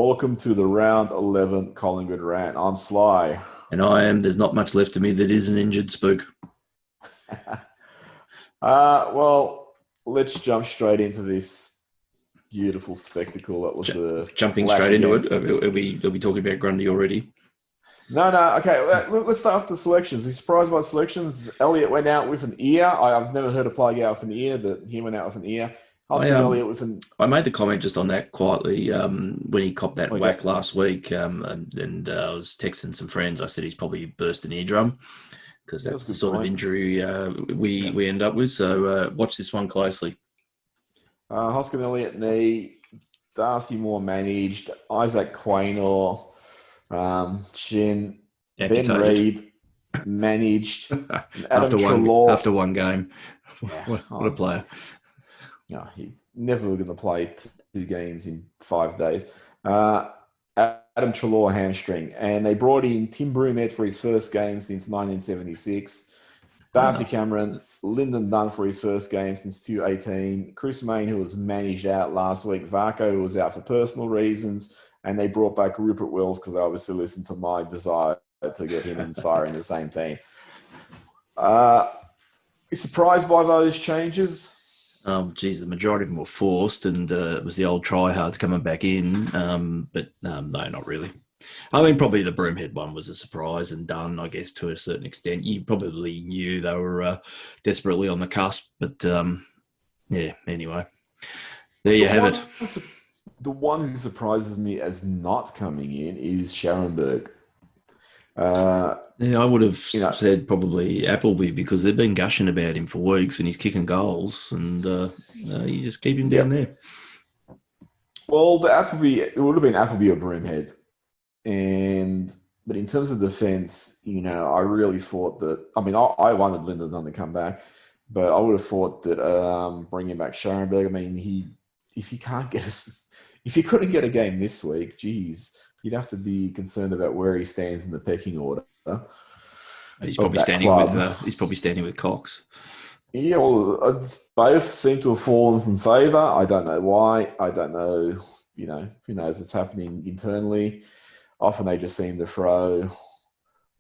welcome to the round 11 Collingwood Rant. I'm Sly. And I am. There's not much left of me that is an injured spook. Well, let's jump straight into this beautiful spectacle that was the Jumping clash straight into against it. the... Are we talking about Grundy already? No, okay, let's start with the selections. We're surprised by selections. Elliott went out with an ear. I've never heard a player go out with an ear, but he went out with an ear. I Hoskin Elliott with an... I made the comment just on that quietly when he copped that Okay. whack last week, and I was texting some friends. I said he's probably burst an eardrum because That's that's a the good sort of point. injury we end up with. So watch this one closely. Hoskin Elliott knee. Darcy Moore managed. Isaac Quaynor shin. Ben Amputated Reid managed. And Adam after Treloar. one game. Yeah, What a player! he never going to play two games in 5 days. Adam Treloar hamstring, and they brought in Tim Broomhead for his first game since 1976. Darcy Cameron, Lyndon Dunn for his first game since 2018. Chris Mayne, who was managed out last week. Varco, who was out for personal reasons. And they brought back Rupert Wells because they obviously listened to my desire to get him and Sire in the same team. Surprised by those changes? The majority of them were forced, and it was the old tryhards coming back in. But no, not really. I mean, probably the Broomhead one was a surprise and done, I guess, to a certain extent. You probably knew they were desperately on the cusp, but yeah, anyway. There you have it. The one who surprises me as not coming in is Scharenberg. Yeah, I would have said probably Appleby because they've been gushing about him for weeks and he's kicking goals and you just keep him down there. Well, it would have been Appleby or Broomhead. But in terms of defence, I really thought that... I mean, I wanted Lyndon Dunn to come back, but I would have thought that bringing back Scharenberg, I mean, if he couldn't get a game this week, geez, you'd have to be concerned about where he stands in the pecking order. He's probably standing with Cox. Yeah, well, both seem to have fallen from favour. I don't know why. I don't know. Who knows what's happening internally. Often they just seem to throw.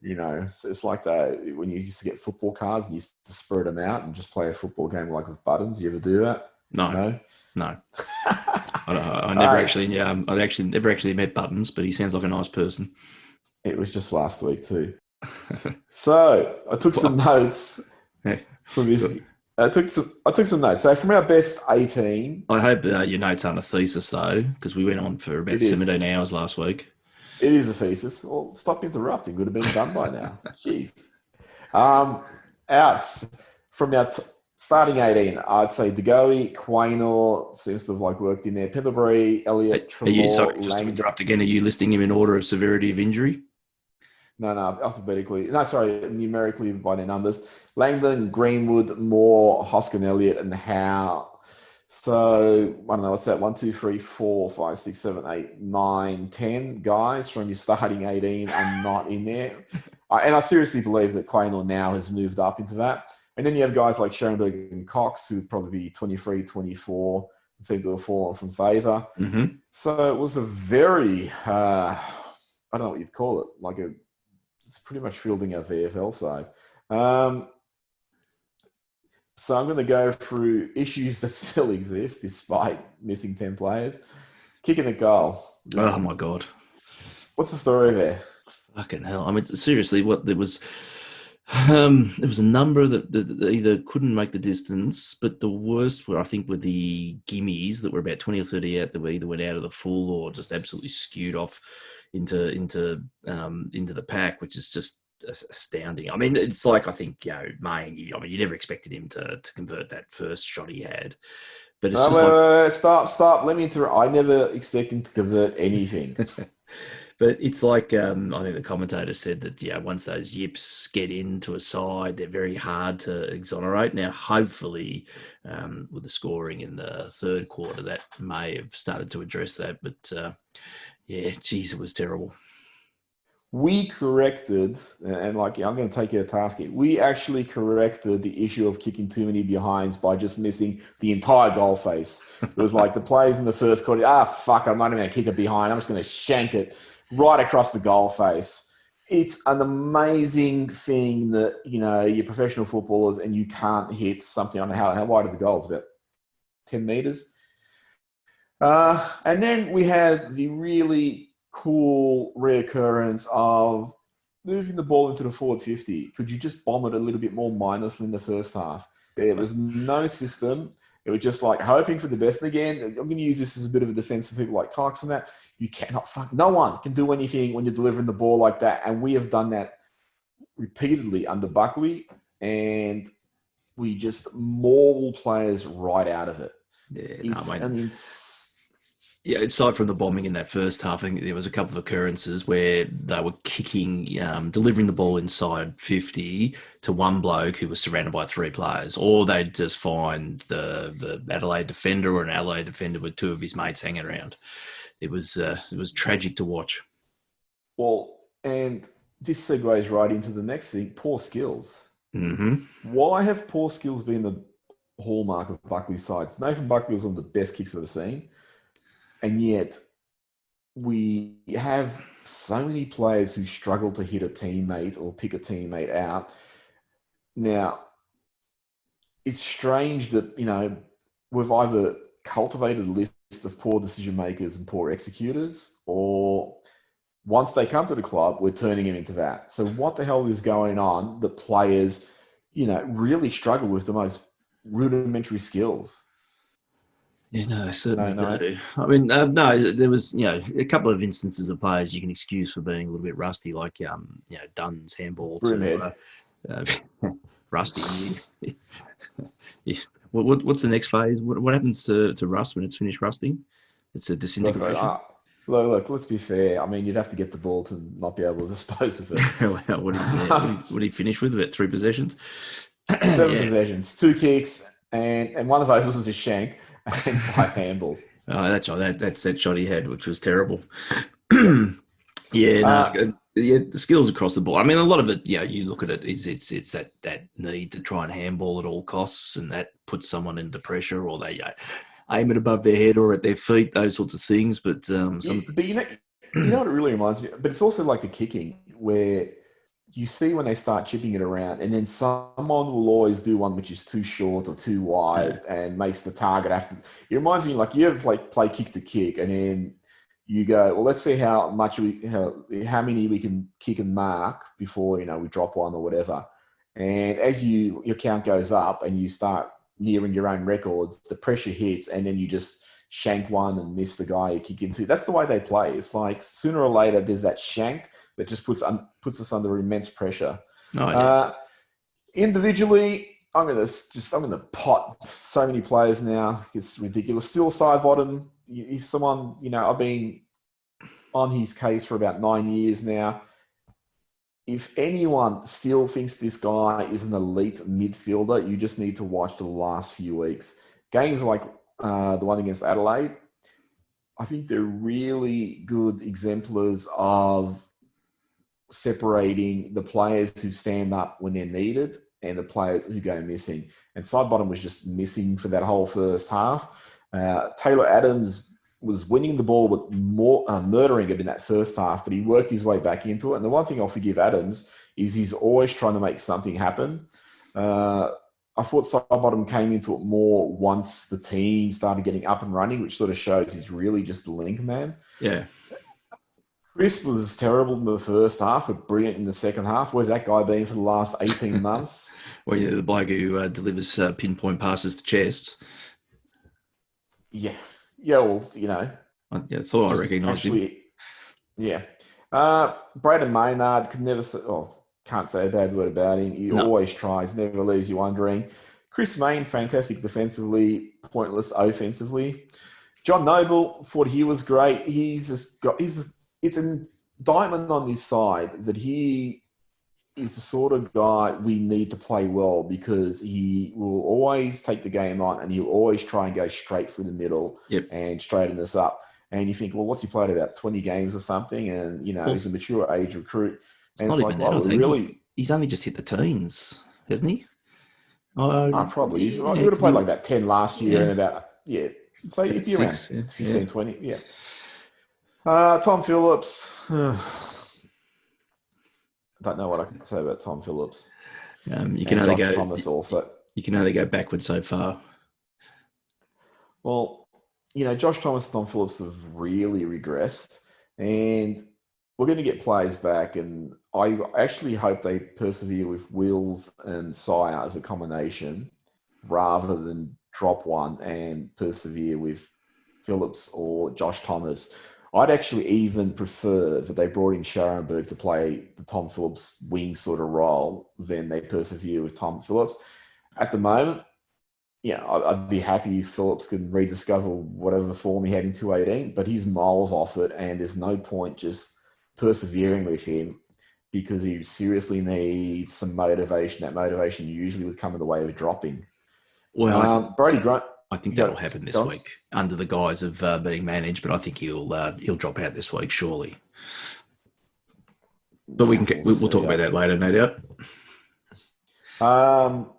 It's like that when you used to get football cards and you used to spread them out and just play a football game like with buttons. You ever do that? No. I never actually. I actually never actually met Buttons, but he sounds like a nice person. It was just last week too. So I took some notes from this. I took some notes. So from our best 18. I hope your notes aren't a thesis though, because we went on for about 17 hours last week. It is a thesis. Well, stop interrupting. Would have been done by now. Jeez. Outs from our starting 18, I'd say DeGoey, Quaynor seems to have worked in there. Pendlebury, Elliott, Treloar, sorry, just to interrupt again. Are you listing him in order of severity of injury? No, alphabetically. No, sorry, numerically by their numbers. Langdon, Greenwood, Moore, Hoskin, Elliott, and Howe. So, I don't know, what's that? 1, 2, 3, 4, 5, 6, 7, 8, 9, 10 guys from your starting 18 are not in there. And I seriously believe that Quaynor now has moved up into that. And then you have guys like Scharenberg and Cox, who would probably be 23, 24, and seem to have fallen from favour. Mm-hmm. So it was a very, I don't know what you'd call it, it's pretty much fielding our VFL side. So I'm going to go through issues that still exist despite missing 10 players. Kicking a goal. Oh, my God. What's the story there? Fucking hell. I mean, seriously, there was a number that either couldn't make the distance, but the worst were the gimmies that were about 20 or 30 out that either went out of the full or just absolutely skewed off into the pack, which is just astounding. I mean, it's like, I think, Mayne, you never expected him to convert that first shot he had. But it's stop. Let me interrupt. I never expect him to convert anything. But it's like, I think the commentator said that, once those yips get into a side, they're very hard to exonerate. Now, hopefully, with the scoring in the third quarter, that may have started to address that. But, it was terrible. We corrected, and like I'm going to take you to task here. We actually corrected the issue of kicking too many behinds by just missing the entire goal face. It was like the players in the first quarter, fuck, I'm not even going to kick it behind. I'm just going to shank it right across the goal face. It's an amazing thing that, you're professional footballers and you can't hit something. I don't know how wide are the goals? About 10 meters. And then we had the really cool reoccurrence of moving the ball into the forward 50. Could you just bomb it a little bit more mindlessly in the first half? There was no system. It was just like hoping for the best. And again, I'm going to use this as a bit of a defense for people like Cox and that. You cannot no one can do anything when you're delivering the ball like that. And we have done that repeatedly under Buckley, and we just maul players right out of it. Yeah, aside from the bombing in that first half, I think there was a couple of occurrences where they were kicking, delivering the ball inside 50 to one bloke who was surrounded by three players, or they'd just find the Adelaide defender or an Adelaide defender with two of his mates hanging around. It was tragic to watch. Well, and this segues right into the next thing: poor skills. Mm-hmm. Why have poor skills been the hallmark of Buckley's sides? Nathan Buckley was one of the best kicks I've ever seen. And yet we have so many players who struggle to hit a teammate or pick a teammate out. Now, it's strange that, we've either cultivated a list of poor decision makers and poor executors, or once they come to the club, we're turning them into that. So what the hell is going on that players, really struggle with the most rudimentary skills? Certainly do. I mean, no, there was, a couple of instances of players you can excuse for being a little bit rusty, like, Dunn's handball to Rusty. What's the next phase? What happens to rust when it's finished rusting? It's a disintegration. Look, let's be fair. I mean, you'd have to get the ball to not be able to dispose of it. What did he finish with? About 3 possessions? 7 possessions, 2 kicks, and one of those was a shank. And 5 handballs. Oh, that's right. That's that shot he had, which was terrible. The skills across the board. I mean, a lot of it, you look at it, it's that need to try and handball at all costs, and that puts someone into pressure, or they aim it above their head or at their feet, those sorts of things. But but you know what it really reminds me of? But it's also like the kicking, where you see when they start chipping it around, and then someone will always do one which is too short or too wide and makes the target after. It reminds me, like, you ever play kick to kick, and then you go, well, let's see how many we can kick and mark before we drop one or whatever. And as your count goes up and you start nearing your own records, the pressure hits, and then you just shank one and miss the guy you kick into. That's the way they play. It's like sooner or later there's that shank that just puts us under immense pressure. Oh, yeah. Individually, I'm gonna pot so many players now. It's ridiculous. Still side bottom. If someone, I've been on his case for about 9 years now. If anyone still thinks this guy is an elite midfielder, you just need to watch the last few weeks. Games like the one against Adelaide, I think they're really good exemplars of separating the players who stand up when they're needed and the players who go missing. And Sidebottom was just missing for that whole first half. Taylor Adams was winning the ball but murdering it in that first half, but he worked his way back into it. And the one thing I'll forgive Adams is he's always trying to make something happen. I thought Sidebottom came into it more once the team started getting up and running, which sort of shows he's really just the link man. Yeah. Chris was terrible in the first half, but brilliant in the second half. Where's that guy been for the last 18 months? Well, the bloke who delivers pinpoint passes to chests. Yeah. Yeah, well, I thought I recognised him. Yeah. Braden Maynard can't say a bad word about him. He always tries, never leaves you wondering. Chris Main, fantastic defensively, pointless offensively. John Noble, thought he was great. It's an indictment on this side that he is the sort of guy we need to play well, because he will always take the game on and he'll always try and go straight through the middle and straighten us up. And you think, well, what's he played, about 20 games or something? And, Well, he's a mature age recruit. it's And not it's like, even that. well, I we think really, he's only just hit the teens, hasn't he? probably, well, he Yeah, would have because played like about 10 last year yeah, and so he'd about be around 6. Yeah, yeah. 15, 20. Yeah. Tom Phillips. I don't know what I can say about Tom Phillips. You can And only Josh go Thomas also. you can only go backward so far. Well, Josh Thomas and Tom Phillips have really regressed, and we're going to get players back. And I actually hope they persevere with Wills and Sire as a combination, rather than drop one and persevere with Phillips or Josh Thomas. I'd actually even prefer that they brought in Scharenberg to play the Tom Phillips wing sort of role than they persevere with Tom Phillips. At the moment, I'd be happy if Phillips can rediscover whatever form he had in 2018, but he's miles off it, and there's no point just persevering with him because he seriously needs some motivation. That motivation usually would come in the way of dropping. Well, Brody Grunt, I think that'll go, happen this go on. week under the guise of being managed, but I think he'll drop out this week surely. But we'll talk See. about that later, no doubt.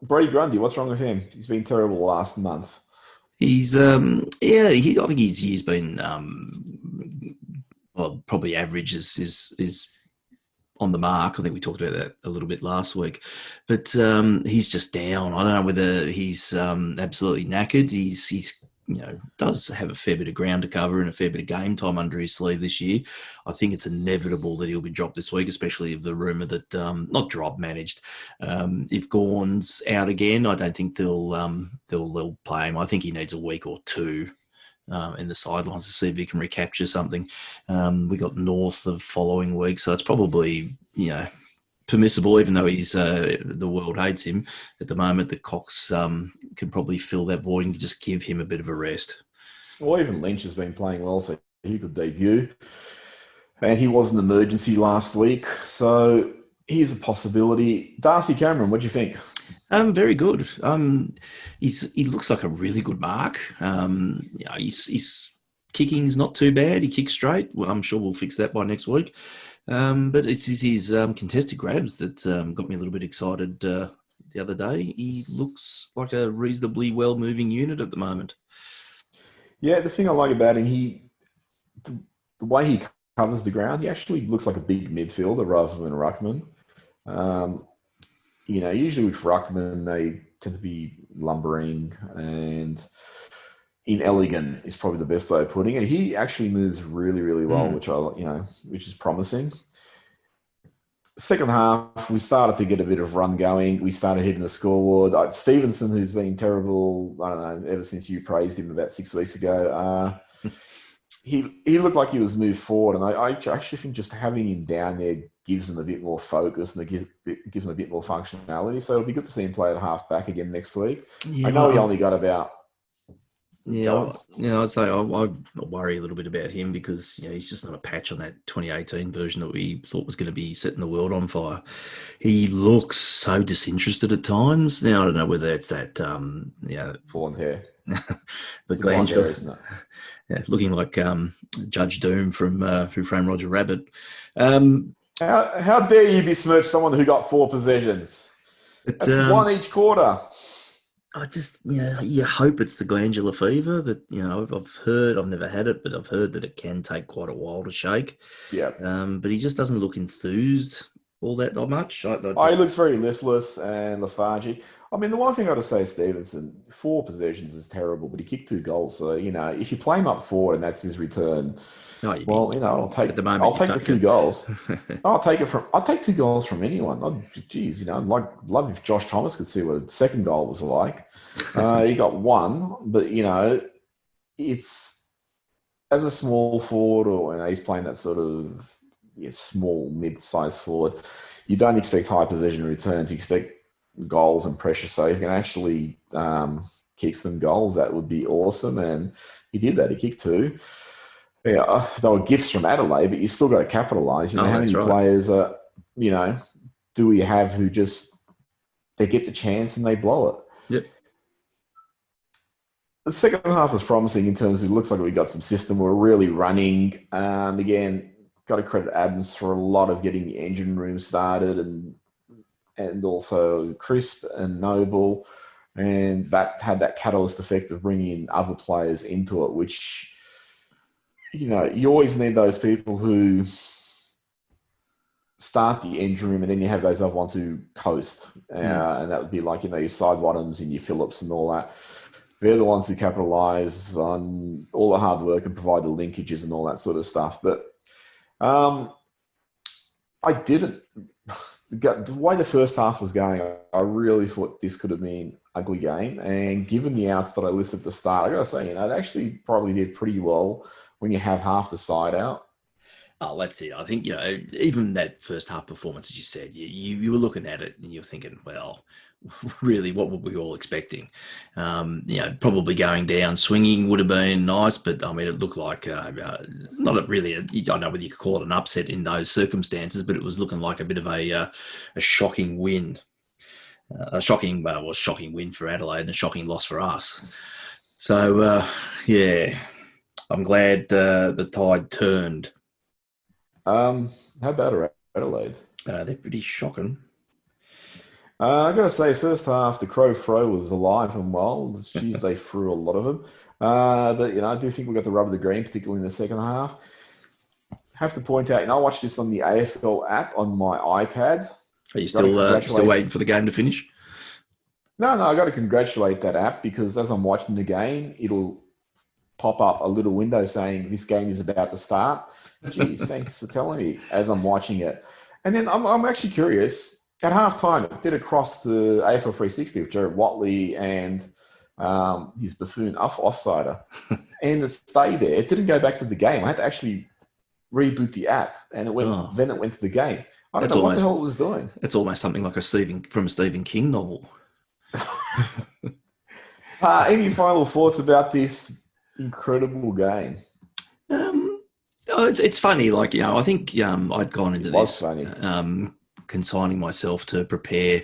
Brody Grundy, what's wrong with him? He's been terrible last month. He's I think his year's been well, probably average is on the mark. I think we talked about that a little bit last week, but he's just down. I don't know whether he's absolutely knackered. He's does have a fair bit of ground to cover and a fair bit of game time under his sleeve this year. I think it's inevitable that he'll be dropped this week, especially if the rumour that not drop managed. If Gawn's out again, I don't think they'll play him. I think he needs a week or two in the sidelines to see if he can recapture something. We got North the following week, so it's probably permissible, even though he's the world hates him at the moment. The Cox can probably fill that void and just give him a bit of a rest. Well, even Lynch has been playing well, so he could debut. And he was an emergency last week, so here's a possibility. Darcy Cameron, what do you think? Very good. He looks like a really good mark. His kicking's not too bad. He kicks straight. Well, I'm sure we'll fix that by next week. But it's his contested grabs that got me a little bit excited the other day. He looks like a reasonably well-moving unit at the moment. Yeah, the thing I like about him, the way he covers the ground, he actually looks like a big midfielder rather than a ruckman. Usually with ruckman, they tend to be lumbering and inelegant is probably the best way of putting it. He actually moves really, really well, which is promising. Second half, we started to get a bit of run going. We started hitting the scoreboard. Stevenson, who's been terrible, I don't know, ever since you praised him about 6 weeks ago, he looked like he was moved forward. And I actually think just having him down there gives him a bit more focus and it gives him a bit more functionality. So it'll be good to see him play at half back again next week. Yeah, I know he only got about... I'd say I worry a little bit about him because he's just not a patch on that 2018 version that we thought was going to be setting the world on fire. He looks so disinterested at times. Now I don't know whether it's that fallen hair, the glandular, isn't it? Yeah, looking like Judge Doom from Who Framed Roger Rabbit. How dare you besmirch someone who got 4 possessions? That's one each quarter. I just, you hope it's the glandular fever that, I've heard, I've never had it, but I've heard that it can take quite a while to shake. Yeah. But he just doesn't look enthused all that much. He looks very listless and lethargic. I mean, the one thing I got to say, Stevenson, 4 possessions is terrible, but he kicked 2 goals. So, if you play him up forward and that's his return, I'll take the 2 goals. I'll take 2 goals from anyone. I'd love if Josh Thomas could see what a second goal was like. He got 1, but it's as a small forward, or he's playing that sort of small mid-sized forward. You don't expect high possession returns. You expect goals and pressure. So if you can actually kick some goals, that would be awesome. And he did that. He kicked 2. Yeah, they were gifts from Adelaide, but you still got to capitalise. How many players do we have who just they get the chance and they blow it? Yep. the second half was promising in terms of it looks like we got some system. We're really running. Again, got to credit Adams for a lot of getting the engine room started and also Crisp and Noble. And that had that catalyst effect of bringing in other players into it, which, you always need those people who start the engine room and then you have those other ones who coast. And that would be like, your side bottoms and your Phillips and all that. They're the ones who capitalize on all the hard work and provide the linkages and all that sort of stuff. But I didn't. The way the first half was going, I really thought this could have been an ugly game. And given the outs that I listed at the start, I got to say, it actually probably did pretty well when you have half the side out. Oh, that's it. I think, even that first half performance, as you said, you were looking at it and you're thinking, well, really, what were we all expecting? Probably going down, swinging would have been nice, but I mean, it looked like not really. I don't know whether you could call it an upset in those circumstances, but it was looking like a bit of a shocking win, shocking win for Adelaide and a shocking loss for us. So yeah, I'm glad the tide turned. How about Adelaide? They're pretty shocking. I got to say, first half, the Crow throw was alive and well. Jeez, they threw a lot of them. But, I do think we got the rub of the green, particularly in the second half. Have to point out, I watched this on the AFL app on my iPad. Are you still waiting for the game to finish? No, I got to congratulate that app because as I'm watching the game, it'll pop up a little window saying this game is about to start. Geez, thanks for telling me as I'm watching it. And then I'm actually curious. At halftime, it did it cross the AFL 360 with Jared Watley and his buffoon offsider. And it stayed there. It didn't go back to the game. I had to actually reboot the app and then it went to the game. I don't know what the hell it was doing. It's almost something like from a Stephen King novel. Any final thoughts about this incredible game? It's funny. I think I'd gone into this funny. Consigning myself to prepare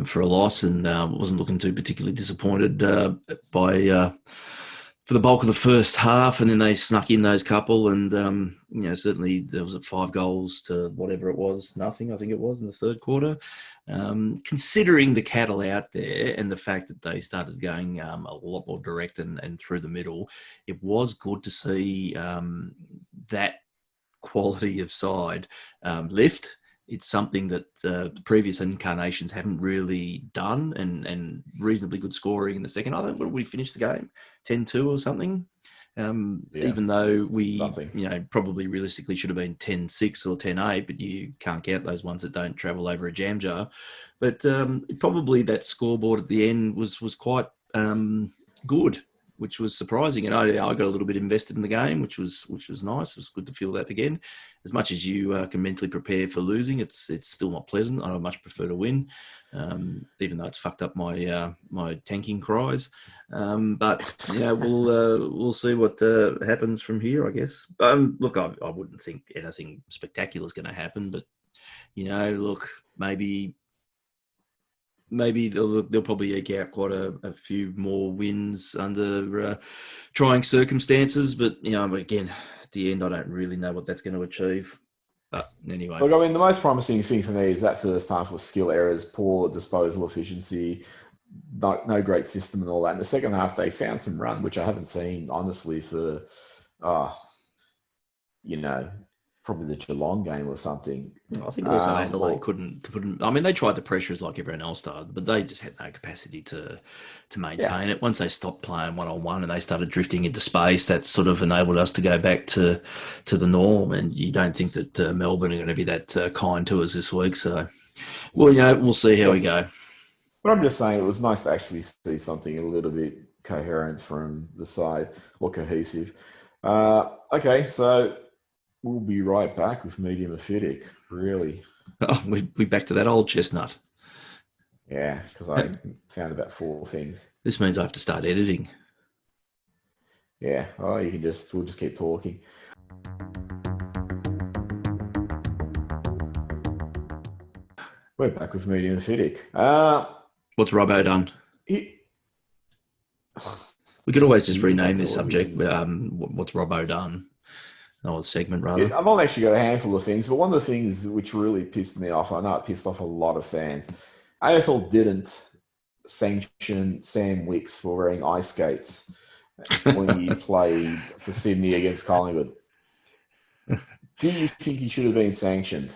for a loss, and wasn't looking too particularly disappointed for the bulk of the first half, and then they snuck in those couple, and certainly there was 5 goals to whatever it was, nothing. I think it was in the third quarter. Considering the cattle out there and the fact that they started going a lot more direct and through the middle, it was good to see that quality of side lift. It's something that the previous incarnations haven't really done, and reasonably good scoring in the second. I think we finished the game 10-2 or something. Even though we, probably realistically should have been 10-6 or 10-8, but you can't count those ones that don't travel over a jam jar. But probably that scoreboard at the end was quite good, which was surprising. And I got a little bit invested in the game, which was nice. It was good to feel that again. As much as you can mentally prepare for losing, it's still not pleasant. I much prefer to win, even though it's fucked up my my tanking cries. But we'll see what happens from here, I guess. Look, I wouldn't think anything spectacular is going to happen, but look, maybe they'll probably eke out quite a few more wins under trying circumstances. But again, at the end, I don't really know what that's going to achieve. But anyway, look, I mean, the most promising thing for me is that first half was skill errors, poor disposal efficiency, no great system and all that. In the second half, they found some run, which I haven't seen honestly for, probably the Geelong game or something. I think also Adelaide couldn't. I mean, they tried to pressure us like everyone else did, but they just had no capacity to maintain it. Once they stopped playing 1-on-1 and they started drifting into space, that sort of enabled us to go back to the norm. And you don't think that Melbourne are going to be that kind to us this week. So, we'll see how we go. But I'm just saying it was nice to actually see something a little bit coherent from the side, or cohesive. Okay, so we'll be right back with medium acidic, really. Oh, we back to that old chestnut. Yeah, because I found about 4 things. This means I have to start editing. Yeah, we'll just keep talking. We're back with medium acidic. What's Robbo done? We could always just You can rename make this subject. television. What's Robbo done? Oh, segment Yeah, rather. I've only actually got a handful of things, but one of the things which really pissed me off, I know it pissed off a lot of fans. AFL didn't sanction Sam Wicks for wearing ice skates when he played for Sydney against Collingwood. Do you think he should have been sanctioned?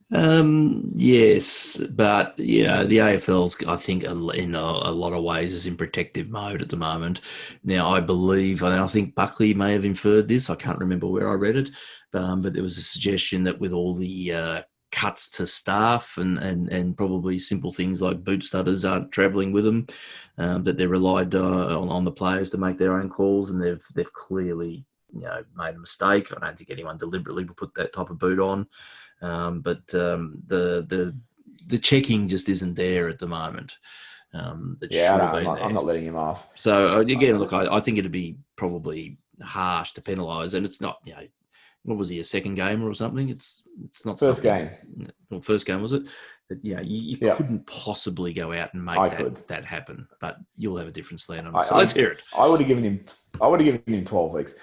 Yes, but the AFL's, I think, in a lot of ways, is in protective mode at the moment. Now, I believe, and I think Buckley may have inferred this. I can't remember where I read it, but there was a suggestion that with all the cuts to staff and probably simple things like boot studders aren't travelling with them, that they relied on the players to make their own calls, and they've clearly made a mistake. I don't think anyone deliberately would put that type of boot on. But the checking just isn't there at the moment. That Yeah, should no, have been I'm there. not letting him off. So again, look, I think it'd be probably harsh to penalise, and it's not. What was he, a second gamer or something? It's not First something. game. Well, first game was it? But you Yeah, couldn't possibly go out and make I could. that happen. But you'll have a different slant on it. I, So I, let's hear it. I would have given him. I would have given him 12 weeks.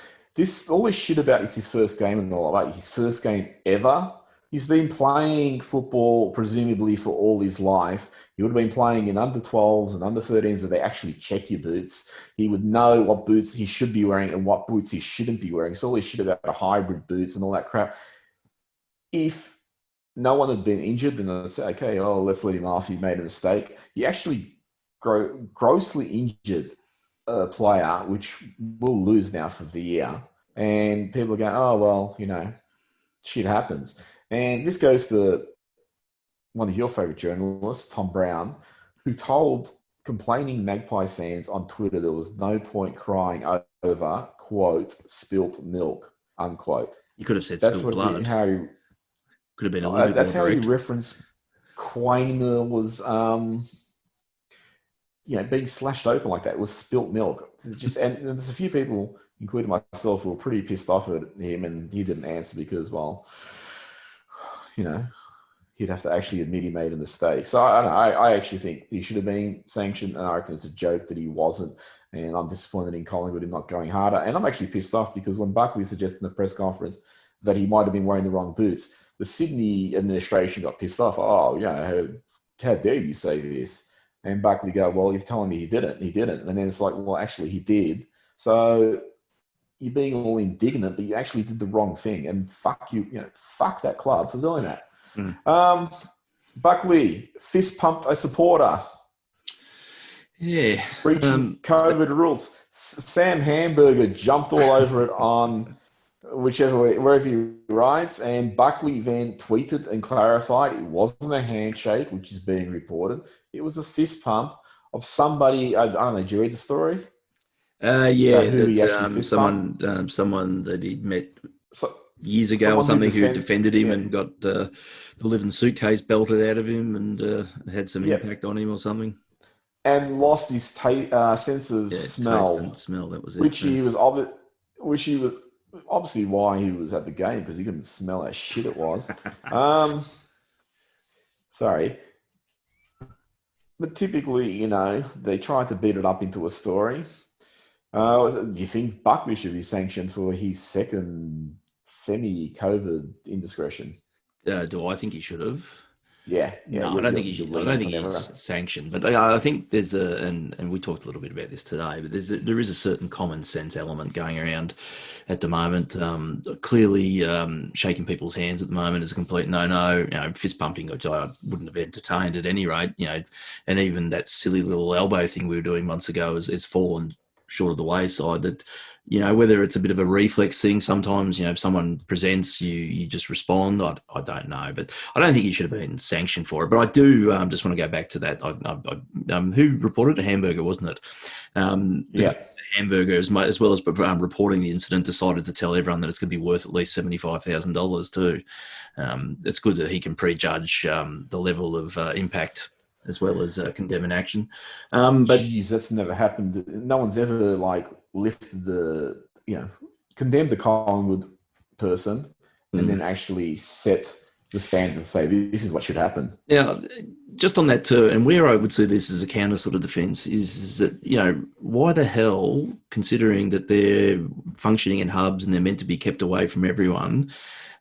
All this shit about it's his first game and all that. His first game ever. He's been playing football presumably for all his life. He would have been playing in under 12s and under 13s where they actually check your boots. He would know what boots he should be wearing and what boots he shouldn't be wearing. So all this shit about hybrid boots and all that crap. If no one had been injured, then I'd say, okay, let's let him off. He made a mistake. He actually grossly injured a player, which will lose now for the year. And people are going, oh, well, shit happens. And this goes to one of your favourite journalists, Tom Brown, who told complaining Magpie fans on Twitter there was no point crying over, quote, spilt milk, unquote. You could have said That's spilled blood. how he, could have been a little bit more how direct. he referenced Quainer was, being slashed open like that. It was spilt milk. And there's a few people, including myself, who were pretty pissed off at him, and he didn't answer because, he'd have to actually admit he made a mistake. So I don't know. I actually think he should have been sanctioned, and I reckon it's a joke that he wasn't. And I'm disappointed in Collingwood in not going harder. And I'm actually pissed off because when Buckley suggested in the press conference that he might have been wearing the wrong boots, the Sydney administration got pissed off. Oh, how dare you say this? And Buckley go, well, you're telling me he didn't. He didn't. And then it's like, well, actually, he did. So you're being all indignant, but you actually did the wrong thing. And fuck you, fuck that club for doing that. Buckley fist pumped a supporter. Yeah. Breaching COVID rules. Sam Hamburger jumped all over it on wherever he rides, and Buckley then tweeted and clarified it wasn't a handshake, which is being reported. It was a fist pump of somebody. I don't know. Did you read the story? Someone that he'd met So, years ago or something who defended him yeah. and got the living suitcase belted out of him and had some impact on him or something. And lost his sense of smell. Taste and smell, that was it. Which he was obviously why he was at the game, because he couldn't smell how shit it was. Sorry. But typically, they try to beat it up into a story. Do you think Buckley should be sanctioned for his second semi-COVID indiscretion? Do I think he should have? Yeah. No, I don't think he's sanctioned. But I think there's and we talked a little bit about this today, but there is a certain common sense element going around at the moment. Clearly, shaking people's hands at the moment is a complete no-no. Fist pumping, which I wouldn't have entertained at any rate. And even that silly little elbow thing we were doing months ago has fallen short of the wayside. That whether it's a bit of a reflex thing, sometimes, if someone presents, you just respond. I don't know, but I don't think he should have been sanctioned for it. But I do just want to go back to that. Who reported? A Hamburger, wasn't it? Hamburger, as well as reporting the incident, decided to tell everyone that it's going to be worth at least $75,000 too. It's good that he can prejudge the level of impact as well as condemning action. But geez, that's never happened. No one's ever lifted condemned the Collingwood person and then actually set the standard to say this is what should happen. Now, just on that too, and where I would see this as a counter sort of defence is that, why the hell, considering that they're functioning in hubs and they're meant to be kept away from everyone,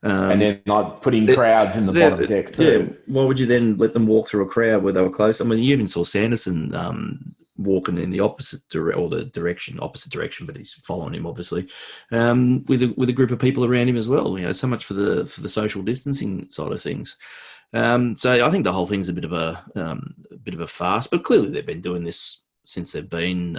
and then not putting crowds in the bottom deck too. Why would you then let them walk through a crowd where they were close? I mean, you even saw Sanderson walking in the opposite direction, but he's following him obviously, with a group of people around him as well. So much for the social distancing side of things. So I think the whole thing's a bit of a farce, but clearly they've been doing this since they've been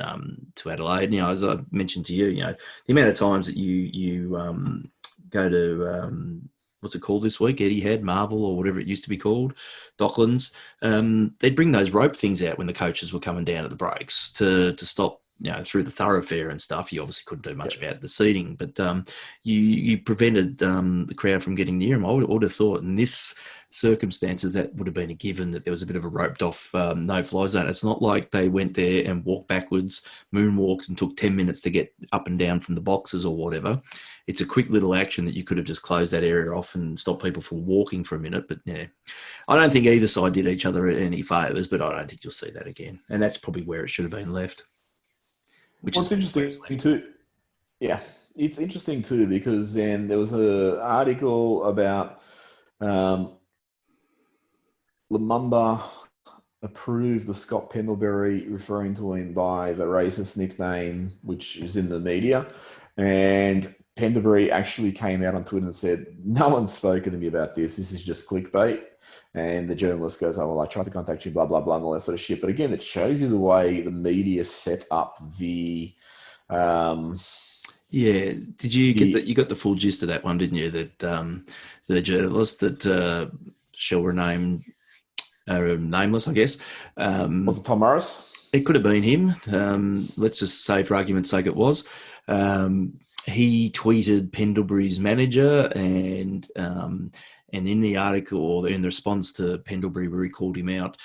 to Adelaide. As I mentioned to you, the amount of times that you go to what's it called this week? Etihad, Marvel, or whatever it used to be called, Docklands. They'd bring those rope things out when the coaches were coming down at the breaks to stop, through the thoroughfare and stuff. You obviously couldn't do much about the seating, but you prevented the crowd from getting near them. I would have thought in this circumstances that would have been a given, that there was a bit of a roped off no-fly zone. It's not like they went there and walked backwards, moonwalks, and took 10 minutes to get up and down from the boxes or whatever. It's a quick little action that you could have just closed that area off and stopped people from walking for a minute. But I don't think either side did each other any favours, but I don't think you'll see that again. And that's probably where it should have been left. It's interesting too. Yeah, it's interesting too, because then there was an article about Lumumba approved the Scott Pendlebury, referring to him by the racist nickname, which is in the media. And Pendlebury actually came out on Twitter and said, no one's spoken to me about this. This is just clickbait. And the journalist goes, oh, well, I tried to contact you, blah, blah, blah, and all that sort of shit. But again, it shows you the way the media set up the... Did you get that? You got the full gist of that one, didn't you? That the journalist that shall remain nameless, I guess. Was it Tom Morris? It could have been him. Let's just say, for argument's sake, it was. He tweeted Pendlebury's manager, and in the article, or in the response to Pendlebury, where he called him out,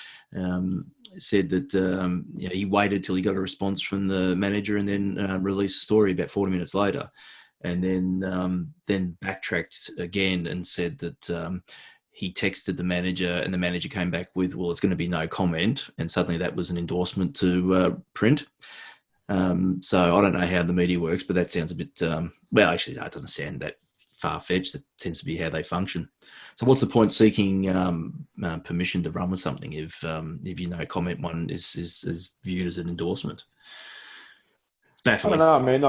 said that he waited till he got a response from the manager and then released a story about 40 minutes later, and then backtracked again and said that he texted the manager, and the manager came back with, well, it's going to be no comment, and suddenly that was an endorsement to print. So I don't know how the media works, but that sounds a bit, actually, no, it doesn't sound that far-fetched. It tends to be how they function. So what's the point seeking permission to run with something if comment one is viewed as an endorsement? It's baffling. I don't know. I mean,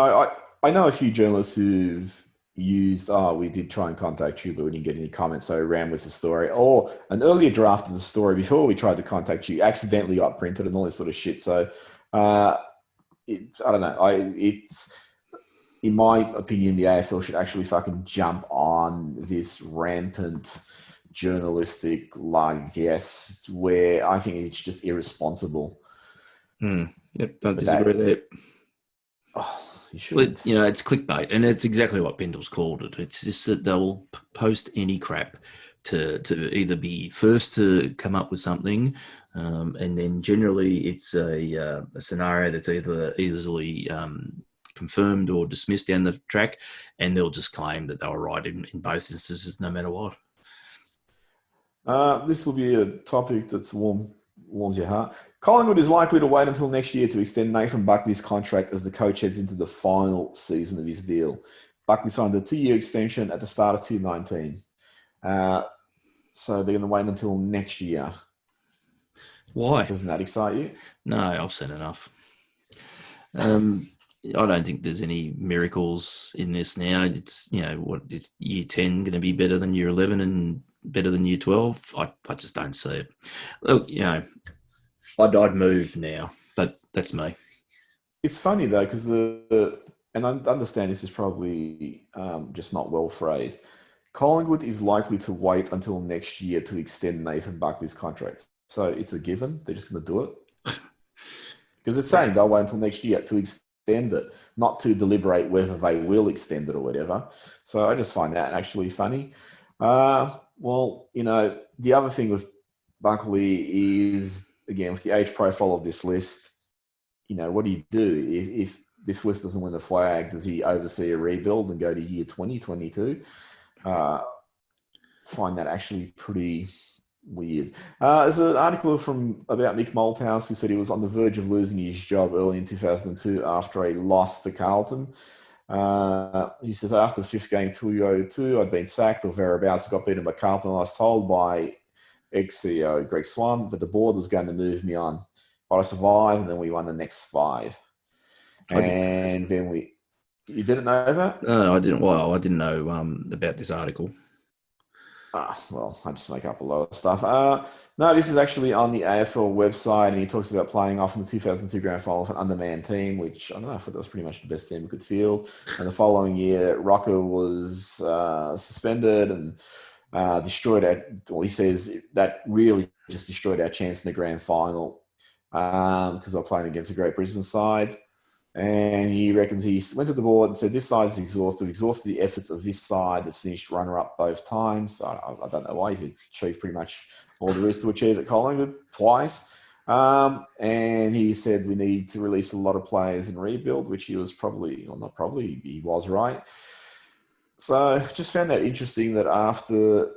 I know a few journalists who've used, we did try and contact you, but we didn't get any comments, so we ran with the story. Or an earlier draft of the story before we tried to contact you accidentally got printed and all this sort of shit. So I don't know. It's, in my opinion, the AFL should actually fucking jump on this rampant journalistic largesse, where I think it's just irresponsible. Yep, don't disagree with that. You should. It's clickbait, and it's exactly what Pendle's called it. It's just that they'll post any crap to either be first to come up with something, and then generally it's a scenario that's either easily confirmed or dismissed down the track, and they'll just claim that they were right in both instances, no matter what. This will be a topic that's warms your heart. Collingwood is likely to wait until next year to extend Nathan Buckley's contract as the coach heads into the final season of his deal. Buckley signed a 2-year extension at the start of 2019. So they're going to wait until next year. Why? Doesn't that excite you? No, I've seen enough. I don't think there's any miracles in this now. It's, is year 10 going to be better than year 11 and better than year 12? I just don't see it. Look, I'd move now, but that's me. It's funny though, because and I understand this is probably just not well phrased. Collingwood is likely to wait until next year to extend Nathan Buckley's contract. So it's a given. They're just going to do it. Because it's saying they'll wait until next year to extend it, not to deliberate whether they will extend it or whatever. So I just find that actually funny. Well, the other thing with Buckley is, again, with the age profile of this list, what do you do? If this list doesn't win the flag, does he oversee a rebuild and go to year 2022? find that actually pretty weird. There's an article about Mick Malthouse who said he was on the verge of losing his job early in 2002 after a loss to Carlton. He says, after the fifth game, 2002, I'd been sacked or thereabouts, got beaten by Carlton. I was told by ex-CEO Greg Swan that the board was going to move me on. But I survived, and then we won the next 5. And then you didn't know that? No, I didn't. Well, I didn't know about this article. Well, I just make up a lot of stuff. No, this is actually on the AFL website, and he talks about playing off in the 2002 grand final of an undermanned team, which I don't know, I thought that was pretty much the best team we could field. And the following year, Rocker was suspended and destroyed he says that really just destroyed our chance in the grand final because they're playing against a Great Brisbane side. And he reckons he went to the board and said, this side is exhausted the efforts of this side that's finished runner-up both times. So I don't know why. You've achieved pretty much all there is to achieve at Collingwood twice. And he said we need to release a lot of players and rebuild, which he was he was right. So just found that interesting that after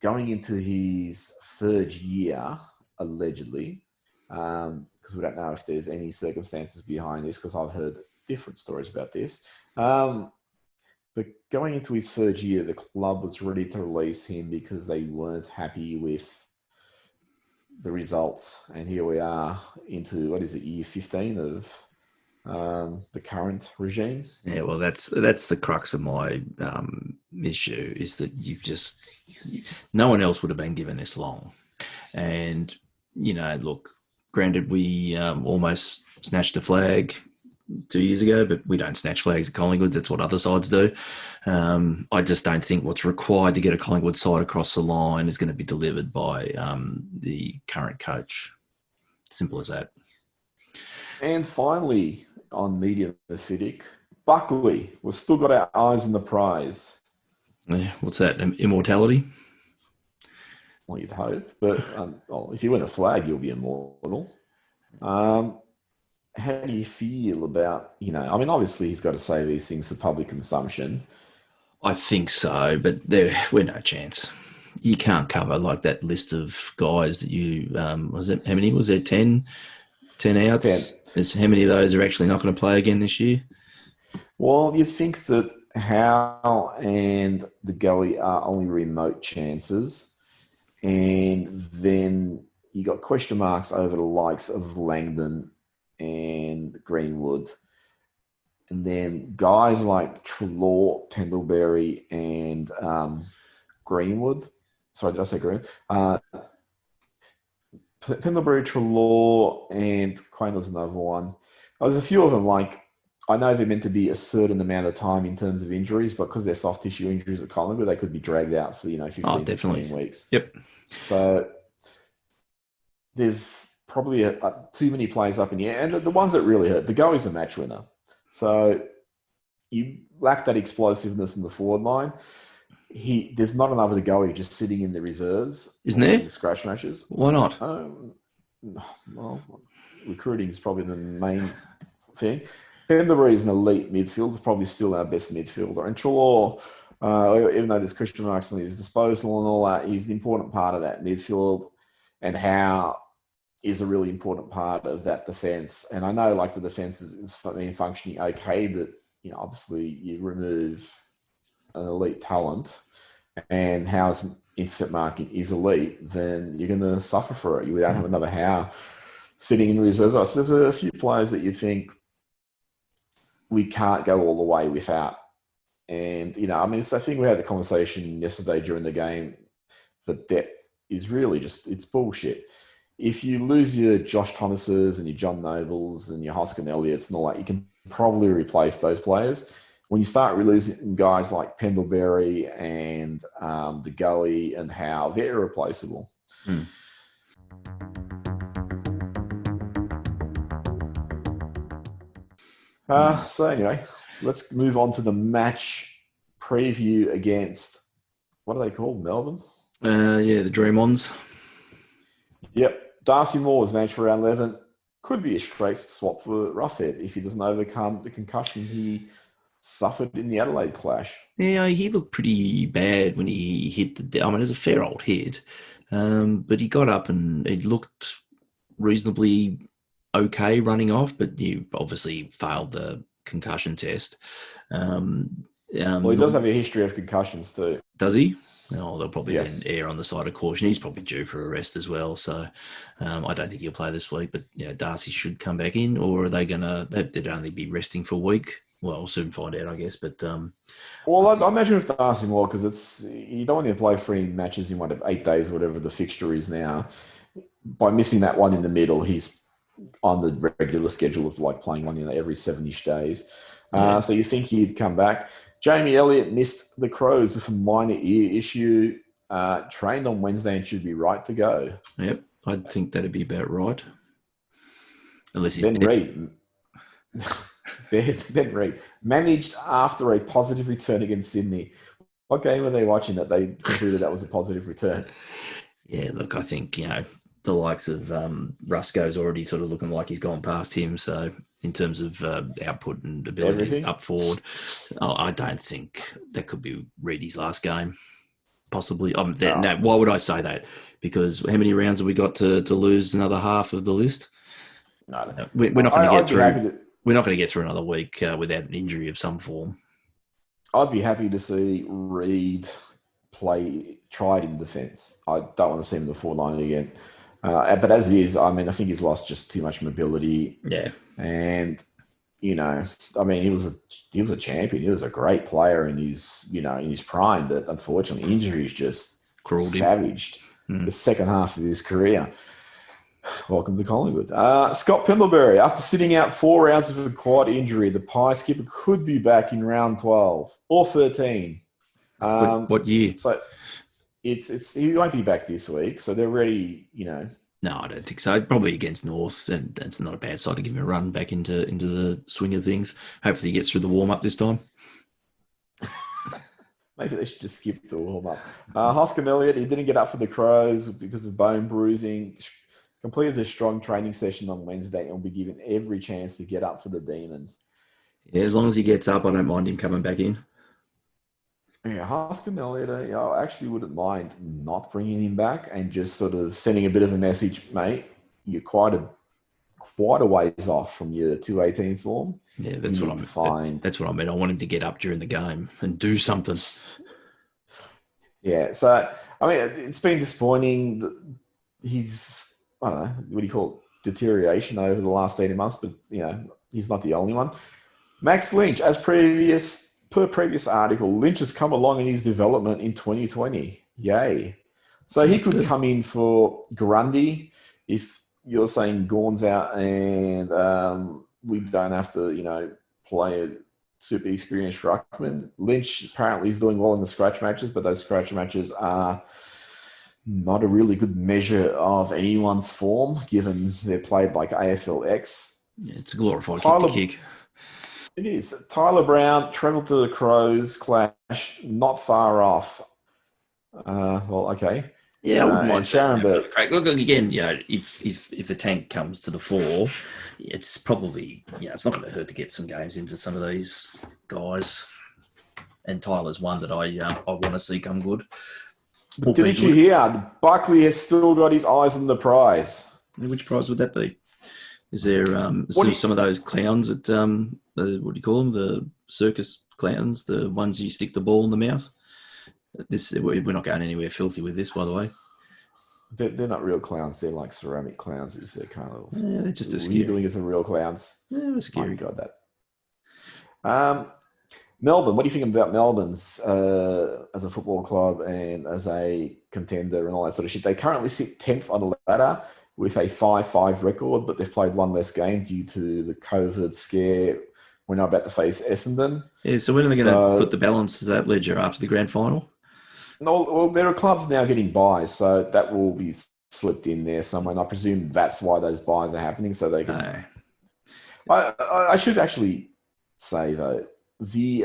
going into his third year, allegedly, because we don't know if there's any circumstances behind this, because I've heard different stories about this. But going into his third year, the club was ready to release him because they weren't happy with the results. And here we are into, year 15 of the current regime. Yeah, well, that's the crux of my issue, is that no one else would have been given this long. And, look, granted, we almost snatched a flag 2 years ago, but we don't snatch flags at Collingwood. That's what other sides do. I just don't think what's required to get a Collingwood side across the line is going to be delivered by the current coach. Simple as that. And finally, on Media Mephitic, Buckley. We've still got our eyes on the prize. Yeah, what's that? Immortality? Well, you'd hope. But if you win a flag, you'll be immortal. How do you feel about, obviously he's got to say these things for public consumption. I think so, but we're no chance. You can't cover like that list of guys that you, how many was there? 10 outs? 10. How many of those are actually not going to play again this year? Well, you think that Howe and the Goey are only remote chances. And then you got question marks over the likes of Langdon and Greenwood. And then guys like Treloar, Pendlebury, and Greenwood. Sorry, did I say Greenwood? Pendlebury, Treloar, and Quayner's another one. There's a few of them, I know they're meant to be a certain amount of time in terms of injuries, but because they're soft tissue injuries at Collingwood, they could be dragged out for, 15, 16 weeks. Yep. So there's probably too many players up in the air. And the ones that really hurt, the Goey's a match winner. So you lack that explosiveness in the forward line. There's not another to Goey just sitting in the reserves. Isn't there? In scratch matches. Why not? Well, recruiting is probably the main thing. Pendlebury is an elite midfielder. He's probably still our best midfielder. And Treloar, even though there's question marks on his disposal and all that, he's an important part of that midfield. And Howe is a really important part of that defence. And I know the defence is functioning okay, but obviously you remove an elite talent and Howe's instant marking is elite, then you're going to suffer for it. You don't have another Howe sitting in reserves. So there's a few players that you think we can't go all the way without. And, so I think we had the conversation yesterday during the game. The depth is really it's bullshit. If you lose your Josh Thomases and your John Nobles and your Hoskin Elliots and all that, you can probably replace those players. When you start releasing guys like Pendlebury and the Goey and Howe, they're irreplaceable. So anyway, let's move on to the match preview against, what are they called, Melbourne? The Dream-Ons. Yep. Darcy Moore's match for round 11 could be a straight swap for Roughhead if he doesn't overcome the concussion he suffered in the Adelaide clash. Yeah, he looked pretty bad when he hit the. I mean, it was a fair old hit, but he got up and it looked reasonably okay running off. But you obviously failed the concussion test. Um, Well, he does have a history of concussions too. Does he? Oh, they'll probably Yeah. then err on the side of caution. He's probably due for a rest as well. So I don't think he'll play this week. But yeah, Darcy should come back in, or are they going to? They'd only be resting for a week. Well, we'll soon find out, I guess. But Well, I imagine if Darcy more, because it's you don't want to play 3 matches in 8 days or whatever the fixture is now. By missing that one in the middle, he's on the regular schedule of like playing one every 7-ish days. So you think he'd come back. Jamie Elliott missed the Crows with a minor ear issue. Trained on Wednesday and should be right to go. Yep, I think that'd be about right. Unless he's Ben Reid. Ben Reid managed after a positive return against Sydney. What game were they watching that they concluded that was a positive return? Yeah, look, I think, the likes of Rusco's already sort of looking like he's gone past him. So in terms of output and abilities up forward, I don't think that could be Reedy's last game. Possibly. Now, why would I say that? Because how many rounds have we got to lose another half of the list? No, we're not going to get through. We're not going to get through another week without an injury of some form. I'd be happy to see Reid tried in defence. I don't want to see him in the forward line again. But as it is, I mean, I think he's lost just too much mobility. Yeah. And, he was a champion. He was a great player in his prime, but unfortunately injuries just savaged the second half of his career. Welcome to Collingwood. Scott Pendlebury, after sitting out 4 rounds with a quad injury, the Pie skipper could be back in round 12 or 13. What year? So he won't be back this week, so they're ready, No, I don't think so. Probably against North, and it's not a bad side to give him a run back into the swing of things. Hopefully he gets through the warm-up this time. Maybe they should just skip the warm-up. Hoskin Elliott, he didn't get up for the Crows because of bone bruising. Completed a strong training session on Wednesday and will be given every chance to get up for the Demons. Yeah, as long as he gets up, I don't mind him coming back in. Yeah, Hoskin Elliott, I actually wouldn't mind not bringing him back and just sort of sending a bit of a message, mate. You're quite a ways off from your 218 form. Yeah, that's what I meant. I want him to get up during the game and do something. Yeah, so, I mean, it's been disappointing that he's, I don't know, what do you call it, deterioration over the last 18 months, but, he's not the only one. Max Lynch, per previous article, Lynch has come along in his development in 2020. Yay. So he could come in for Grundy if you're saying Gawn's out and we don't have to, play a super experienced ruckman. Lynch apparently is doing well in the scratch matches, but those scratch matches are not a really good measure of anyone's form, given they're played like AFLX. Yeah, it's a glorified kick. It is. Tyler Brown travelled to the Crows clash, not far off. Okay. Yeah, I wouldn't mind Sharon, but look again. If the tank comes to the fore, it's probably it's not going to hurt to get some games into some of these guys. And Tyler's one that I want to see come good. Didn't you hear? Buckley has still got his eyes on the prize. Which prize would that be? Is there some of those clowns at what do you call them? The circus clowns, the ones you stick the ball in the mouth. We're not going anywhere filthy with this, by the way. They're not real clowns. They're like ceramic clowns. They're carnivals. Yeah, they're just as scary. What are you doing with the real clowns? Yeah, they're scary. Oh, God, that. Melbourne, what do you think about Melbourne's as a football club and as a contender and all that sort of shit? They currently sit 10th on the ladder with a 5-5 record, but they've played one less game due to the COVID scare. We're now about to face Essendon. Yeah, so when are they going to put the balance to that ledger after the grand final? No, well, there are clubs now getting buys, so that will be slipped in there somewhere. And I presume that's why those buys are happening, so they can. No. I should actually say though, the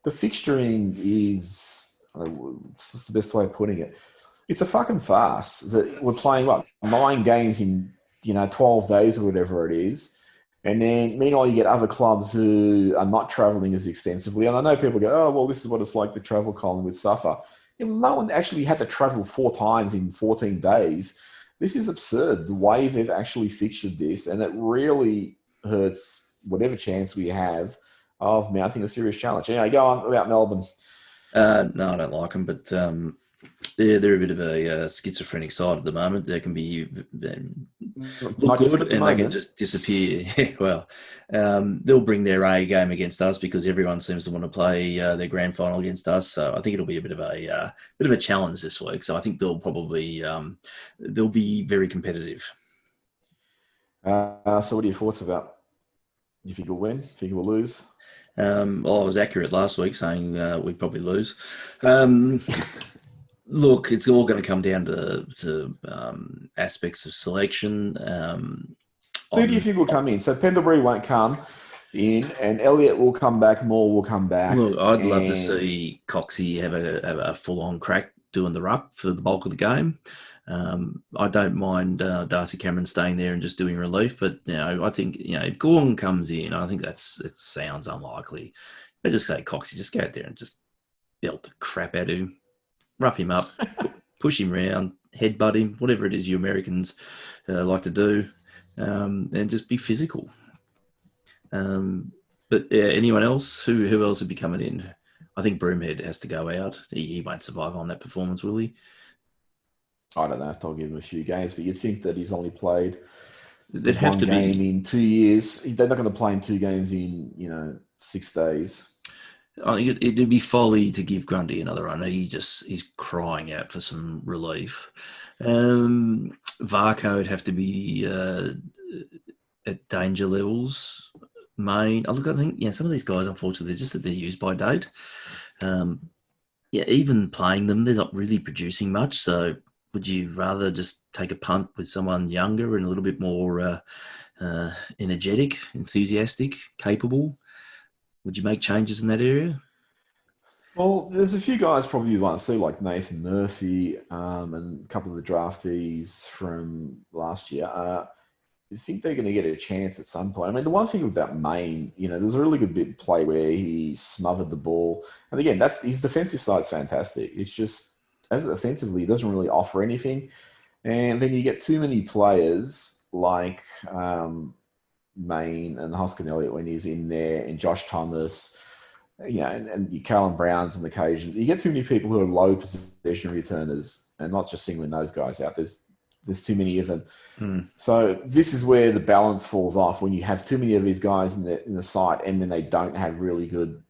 fixturing is what's the best way of putting it? It's a fucking farce that we're playing 9 games in 12 days or whatever it is, And then, meanwhile, you get other clubs who are not travelling as extensively. And I know people go, oh, well, this is what it's like to travel, Collingwood suffer. No one actually had to travel 4 times in 14 days. This is absurd, the way they've actually fixtured this. And it really hurts whatever chance we have of mounting a serious challenge. Anyway, go on about Melbourne. No, I don't like them, but they're a bit of a schizophrenic side at the moment. They can be look Not just good at the and they can moment. just disappear. Yeah, well, they'll bring their A game against us because everyone seems to want to play their grand final against us. So I think it'll be a bit of a challenge this week. So I think they'll be very competitive. So what are your thoughts about? You think we'll win? Think we'll lose? Well, I was accurate last week saying we'd probably lose. Look, it's all going to come down to aspects of selection. So who do you think will come in? So Pendlebury won't come in, and Elliott will come back. Moore will come back. Look, I'd love to And see Coxie have a full-on crack doing the ruck for the bulk of the game. I don't mind Darcy Cameron staying there and just doing relief, but I think if Gorn comes in, I think it sounds unlikely. They just say Coxie, just go out there and just belt the crap out of him, rough him up, push him around, headbutt him, whatever it is you Americans like to do, and just be physical. But anyone else? Who else would be coming in? I think Broomhead has to go out. He won't survive on that performance, will he? I don't know if they'll give him a few games, but you'd think that he's only played There'd have one to game be. in 2 years. They're not going to play him 2 games in 6 days. I think it'd be folly to give Grundy another run. He's crying out for some relief. Varco would have to be at danger levels. I think some of these guys, unfortunately, they're used by date. Even playing them, they're not really producing much. So would you rather just take a punt with someone younger and a little bit more energetic, enthusiastic, capable? Would you make changes in that area? Well, there's a few guys probably you want to see, like Nathan Murphy and a couple of the draftees from last year. I think they're going to get a chance at some point. I mean, the one thing about Maine, there's a really good bit of play where he smothered the ball. And again, that's his defensive side's fantastic. It's just, as offensively, he doesn't really offer anything. And then you get too many players like Maine and Hoskin Elliott when he's in there, and Josh Thomas, and you Callum Brown's on occasion. You get too many people who are low possession returners, and not just singling those guys out. There's too many of them. So this is where the balance falls off when you have too many of these guys in the site, and then they don't have really good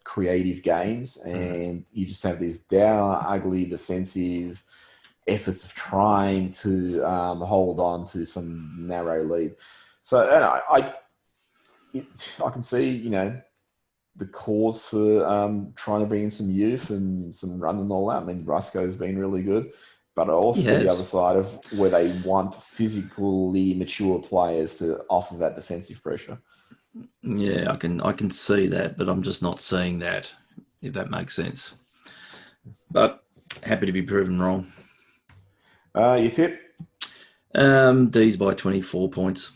creative games, and you just have these dour, ugly defensive efforts of trying to hold on to some narrow lead. So I can see the cause for trying to bring in some youth and some run and all that. I mean, Rusco's been really good. But I also see the other side of where they want physically mature players to offer that defensive pressure. Yeah, I can see that, but I'm just not seeing that, if that makes sense. But happy to be proven wrong. Your tip? D's by 24 points.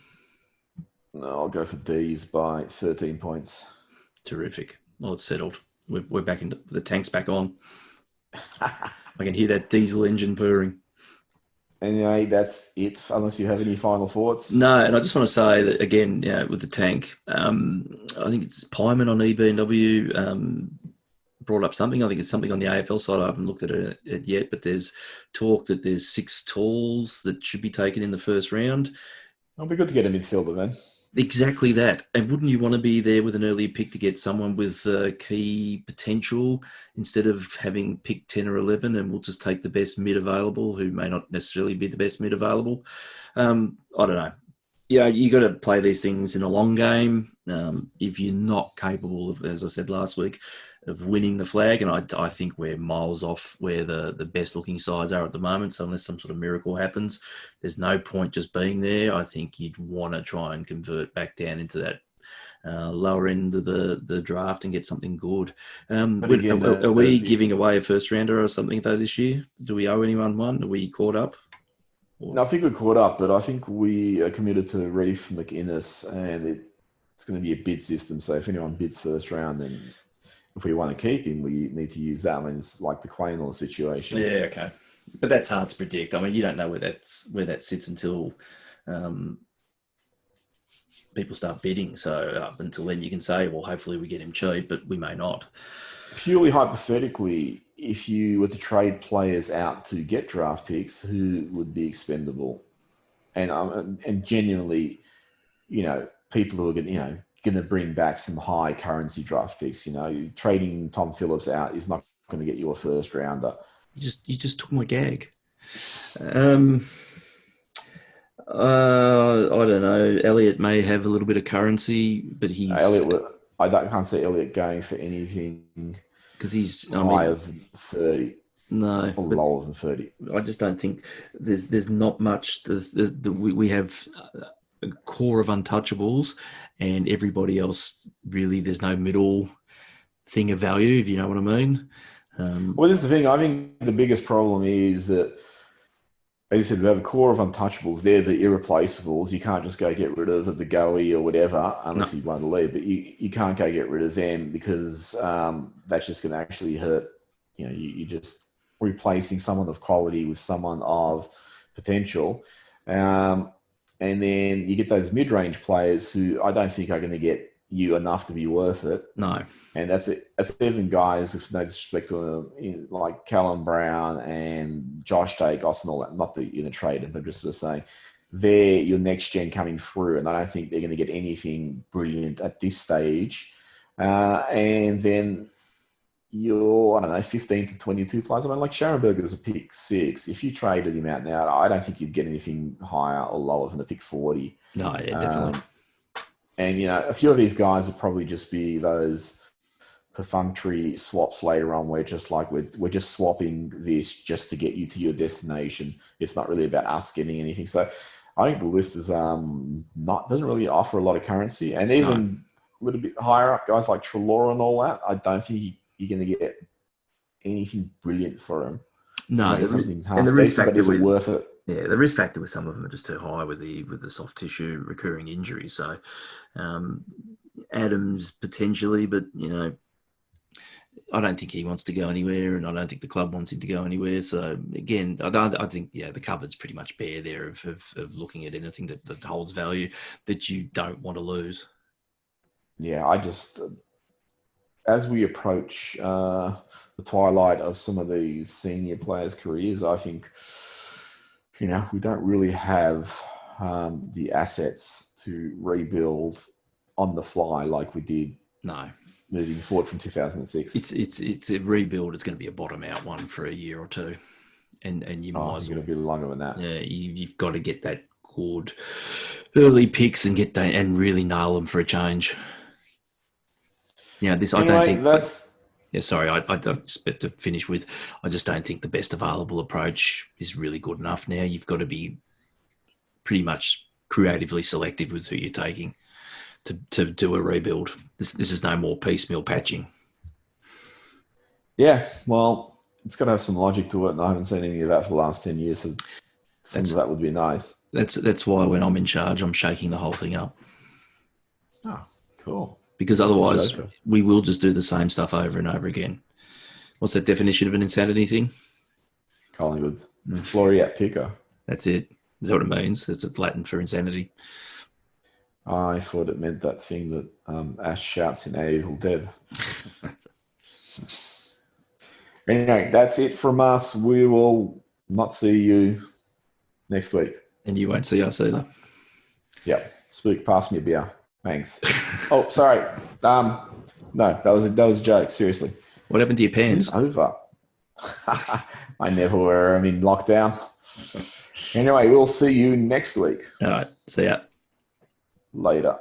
No, I'll go for D's by 13 points. Terrific. Well, it's settled. We're back into the tank's back on. I can hear that diesel engine purring. Anyway, that's it, unless you have any final thoughts. No, and I just want to say that, again, with the tank, I think it's Pyman on EB&W brought up something. I think it's something on the AFL side. I haven't looked at it yet, but there's talk that there's 6 talls that should be taken in the first round. It'll be good to get a midfielder then. Exactly that. And wouldn't you want to be there with an earlier pick to get someone with key potential instead of having picked 10 or 11 and we'll just take the best mid available who may not necessarily be the best mid available? I don't know. Yeah, you got to play these things in a long game. If you're not capable of, as I said last week, of winning the flag, and I think we're miles off where the best looking sides are at the moment. So unless some sort of miracle happens, there's no point just being there. I think you'd want to try and convert back down into that lower end of the draft and get something good. Are we giving away a first rounder or something though this year? Do we owe anyone one? Are we caught up? Or No, I think we're caught up, but I think we are committed to Reef McInnes, and it's going to be a bid system. So if anyone bids first round, then if we want to keep him, we need to use that. I mean, it's like the Quaynor situation. yeah, okay, but that's hard to predict. I mean, you don't know where that sits until um, people start bidding. So up until then, you can say, well, hopefully we get him cheap, but we may not. Purely hypothetically, if you were to trade players out to get draft picks, who would be expendable? And genuinely, people who are going to bring back some high currency draft picks. Trading Tom Phillips out is not going to get you a first rounder. You just took my gag. I don't know. Elliot may have a little bit of currency, but I can't see Elliot going for anything because he's higher than 30. No, or lower than 30. I just don't think there's not much. We have a core of untouchables, and everybody else really. There's no middle thing of value, if you know what I mean. Well, this is the thing. I think the biggest problem is that, as you said, we have a core of untouchables. They're the irreplaceables. You can't just go get rid of the Goey or whatever unless you want to leave. But you can't go get rid of them because that's just going to actually hurt. You just replacing someone of quality with someone of potential. And then you get those mid-range players who I don't think are going to get you enough to be worth it. No. And that's it. That's even guys, with no disrespect to them, like Callum Brown and Josh Dacos and all that, not the in a trade, but just sort of saying they're your next gen coming through. And I don't think they're going to get anything brilliant at this stage. And then you're, 15 to 22 players. I mean, like Scharenberger is a pick 6. If you traded him out now, I don't think you'd get anything higher or lower than a pick 40. No, yeah, definitely. And, a few of these guys would probably just be those perfunctory swaps later on where just like we're just swapping this just to get you to your destination. It's not really about us getting anything. So I think the list is doesn't really offer a lot of currency. And even a little bit higher up, guys like Treloar and all that, I don't think you're going to get anything brilliant for him. No, something half decent, but is it worth it? Yeah, the risk factor with some of them are just too high with the soft tissue recurring injury. So Adams potentially, but I don't think he wants to go anywhere, and I don't think the club wants him to go anywhere. So again, I think the cupboard's pretty much bare there of looking at anything that holds value that you don't want to lose. Yeah, I just as we approach the twilight of some of these senior players' careers, I think we don't really have the assets to rebuild on the fly like we did. No. Moving forward from 2006, it's a rebuild. It's going to be a bottom out one for a year or two, and you might as well. Going to be longer than that. Yeah, you've got to get that good early picks and get that and really nail them for a change. This anyway, I don't think that's. Yeah, sorry, I don't expect to finish with. I just don't think the best available approach is really good enough now. You've got to be pretty much creatively selective with who you're taking to do a rebuild. This is no more piecemeal patching. Yeah, well, it's got to have some logic to it, and I haven't seen any of that for the last 10 years, so that would be nice. That's why when I'm in charge, I'm shaking the whole thing up. Oh, cool. Because otherwise, we will just do the same stuff over and over again. What's that definition of an insanity thing? Collingwood. Floriat picker. That's it. Is that what it means? It's Latin for insanity. I thought it meant that thing that Ash shouts in Evil Dead. Anyway, that's it from us. We will not see you next week. And you won't see us either. Yeah. Spook, pass me a beer. Thanks. Oh, sorry. No, that was a joke. Seriously. What happened to your pants? It's over. I never wear them in lockdown. Anyway, we'll see you next week. All right. See ya. Later.